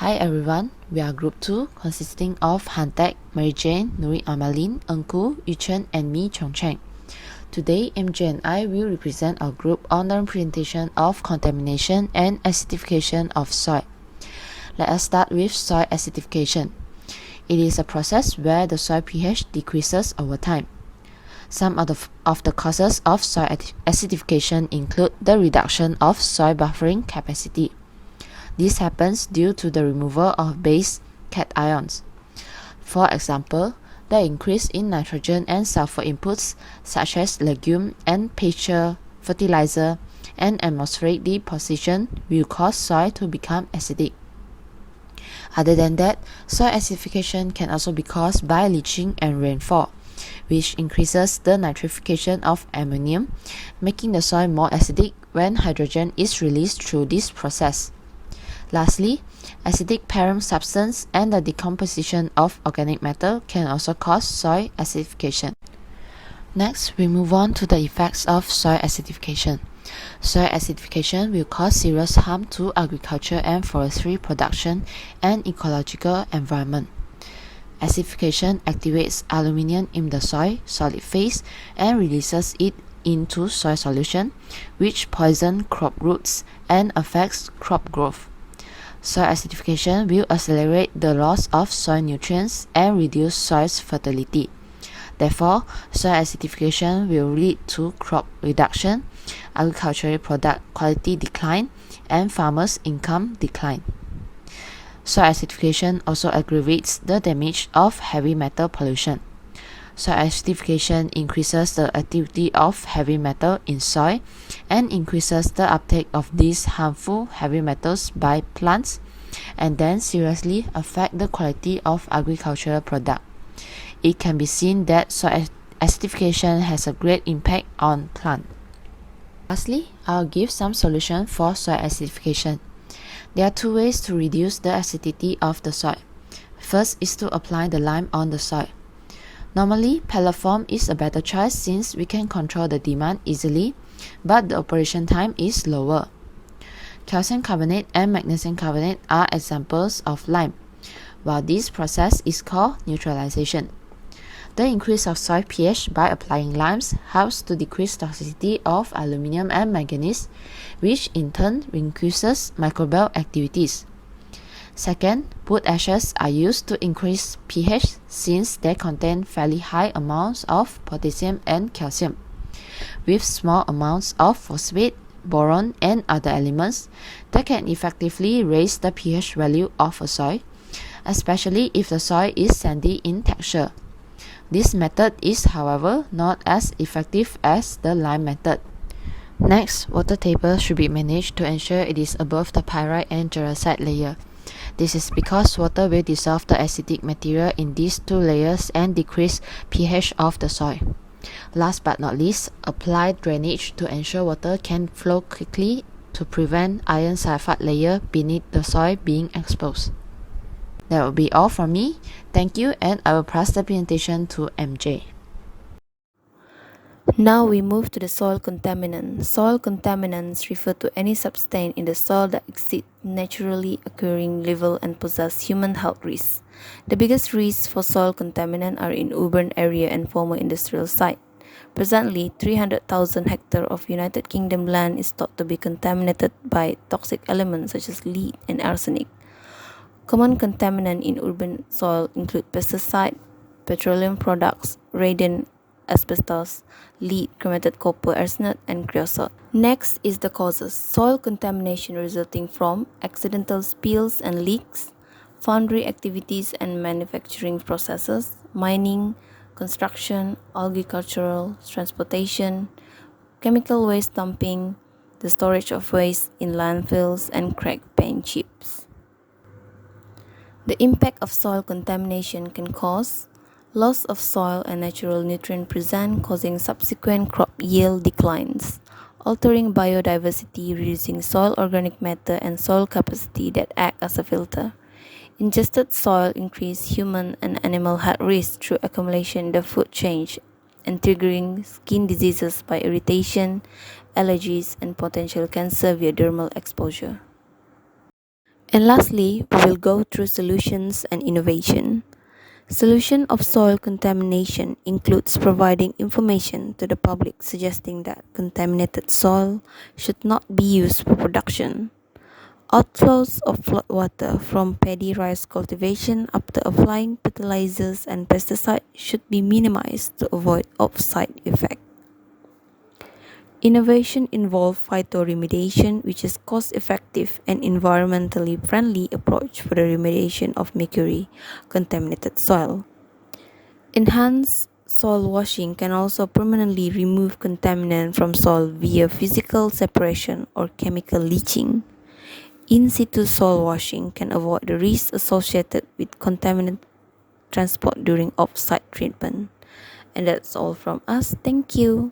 Hi everyone, we are Group 2 consisting of TECK, Mary Jane, NURIN, AMALIN, ENGKU, YUCHEN and me, CHENG. Today, MJ and I will represent our group on the presentation of contamination and acidification of soil. Let us start with soil acidification. It is a process where the soil pH decreases over time. Some of the causes of soil acidification include the reduction of soil buffering capacity. This happens due to the removal of base cations. For example, the increase in nitrogen and sulfur inputs such as legume and pasture fertilizer and atmospheric deposition will cause soil to become acidic. Other than that, soil acidification can also be caused by leaching and rainfall, which increases the nitrification of ammonium, making the soil more acidic when hydrogen is released through this process. Lastly, acidic parent substance and the decomposition of organic matter can also cause soil acidification. Next, we move on to the effects of soil acidification. Soil acidification will cause serious harm to agriculture and forestry production and ecological environment. Acidification activates aluminium in the soil solid phase and releases it into soil solution, which poison crop roots and affects crop growth. Soil acidification will accelerate the loss of soil nutrients and reduce soil's fertility. Therefore, soil acidification will lead to crop reduction, agricultural product quality decline, and farmers' income decline. Soil acidification also aggravates the damage of heavy metal pollution. Soil acidification increases the activity of heavy metal in soil and increases the uptake of these harmful heavy metals by plants, and then seriously affect the quality of agricultural product. It can be seen that soil acidification has a great impact on plants. Lastly, I'll give some solution for soil acidification. There are two ways to reduce the acidity of the soil. First is to apply the lime on the soil. Normally, pellet form is a better choice since we can control the demand easily, but the operation time is lower. Calcium carbonate and magnesium carbonate are examples of lime, while this process is called neutralization. The increase of soil pH by applying limes helps to decrease toxicity of aluminium and manganese, which in turn increases microbial activities. Second, wood ashes are used to increase pH since they contain fairly high amounts of potassium and calcium, with small amounts of phosphate, boron, and other elements that can effectively raise the pH value of a soil, especially if the soil is sandy in texture. This method is, however, not as effective as the lime method. Next, water table should be managed to ensure it is above the pyrite and jarosite layer. This is because water will dissolve the acidic material in these two layers and decrease pH of the soil. Last but not least, apply drainage to ensure water can flow quickly to prevent iron sulfide layer beneath the soil being exposed. That will be all from me. Thank you, and I will pass the presentation to MJ. Now we move to the soil contaminant. Soil contaminants refer to any substance in the soil that exceed naturally occurring level and possess human health risks. The biggest risks for soil contaminant are in urban area and former industrial site. Presently, 300,000 hectares of United Kingdom land is thought to be contaminated by toxic elements such as lead and arsenic. Common contaminants in urban soil include pesticide, petroleum products, radon, asbestos, lead, chromated copper, arsenic, and creosote. Next is the causes. Soil contamination resulting from accidental spills and leaks, foundry activities and manufacturing processes, mining, construction, agricultural, transportation, chemical waste dumping, the storage of waste in landfills, and cracked paint chips. The impact of soil contamination can cause loss of soil and natural nutrient present, causing subsequent crop yield declines, altering biodiversity, reducing soil organic matter and soil capacity that act as a filter. Ingested soil increase human and animal health risk through accumulation in the food chain and triggering skin diseases by irritation, allergies, and potential cancer via dermal exposure. And lastly, we will go through solutions and innovation. Solution of soil contamination includes providing information to the public suggesting that contaminated soil should not be used for production. Outflows of floodwater from paddy rice cultivation after applying fertilizers and pesticides should be minimized to avoid off-site effect. Innovation involves phytoremediation, which is cost-effective and environmentally friendly approach for the remediation of mercury-contaminated soil. Enhanced soil washing can also permanently remove contaminant from soil via physical separation or chemical leaching. In situ soil washing can avoid the risks associated with contaminant transport during off-site treatment. And that's all from us. Thank you.